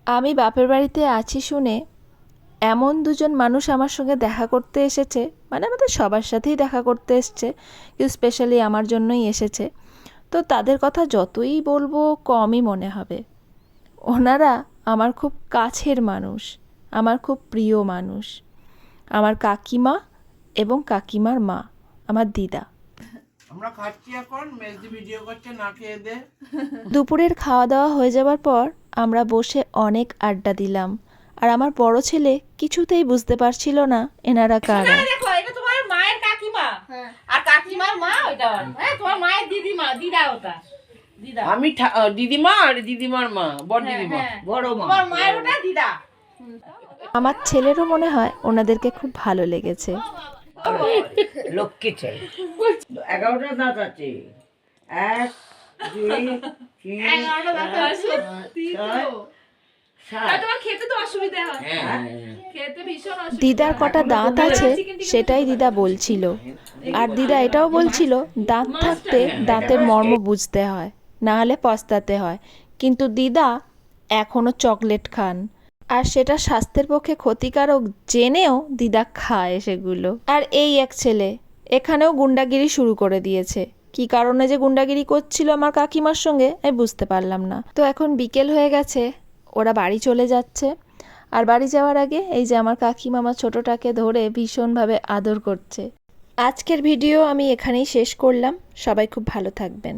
আমি বাপের বাড়িতে আছি শুনে এমন দুজন মানুষ আমার সঙ্গে দেখা করতে এসেছে, মানে আমাদের সবার সাথেই দেখা করতে এসছে, কিন্তু স্পেশালি আমার জন্যই এসেছে। তো তাদের কথা যতই বলবো কমই মনে হবে। ওনারা আমার খুব কাছের মানুষ, আমার খুব প্রিয় মানুষ, আমার কাকিমা এবং কাকিমার মা, আমার দিদা। আমরা খাচ্ছি এখন, মেজদি ভিডিও করছে না খেয়ে দে। দুপুরের খাওয়া দাওয়া হয়ে যাবার পর আমরা বসে অনেক আড্ডা দিলাম, আর আমার বড় ছেলে কিছুতেই বুঝতে পারছিল না এনারা কারা। দেখো এটা তোমার মায়ের কাকিমা, আর কাকিমার মা ওইটা, হ্যাঁ তোমার মায়ের দিদিমা, দিদা ওটা, দিদা। আমি দিদিমা আর দিদিমার মা, বড় দিদিমা, বড় মা। তোমার মায়ের ওটা দিদা। আমার ছেলেরও মনে হয় ওনাদেরকে খুব ভালো লেগেছে। লক্ষ্মী ছেলে। 11টা দাঁত আছে। 1 2 3 11টা দাঁত আছে, 7। তোমার খেতে তো অসুবিধা হয়, খেতে ভীষণ অসুবিধা। দিদার কটা দাঁত আছে সেটাই দিদা বলছিল, আর দিদা এটাও বলছিল দাঁত থাকতে দাঁতের মর্ম বুঝতে হয়, না হলে পস্তাতে হয়। কিন্তু দিদা এখনো চকলেট খান, আর সেটা স্বাস্থ্যের পক্ষে ক্ষতিকারক জেনেও দিদা খায় সেগুলো। আর এই এক ছেলে এখানেও গুন্ডাগিরি শুরু করে দিয়েছে। কি কারণে যে গুন্ডাগিরি করছিল আমার কাকিমার সঙ্গে আমি বুঝতে পারলাম না। তো এখন বিকেল হয়ে গেছে, ওরা বাড়ি চলে যাচ্ছে। আর বাড়ি যাওয়ার আগে এই যে আমার কাকিমা আমার ছোটোটাকে ধরে ভীষণভাবে আদর করছে। আজকের ভিডিও আমি এখানেই শেষ করলাম। সবাই খুব ভালো থাকবেন।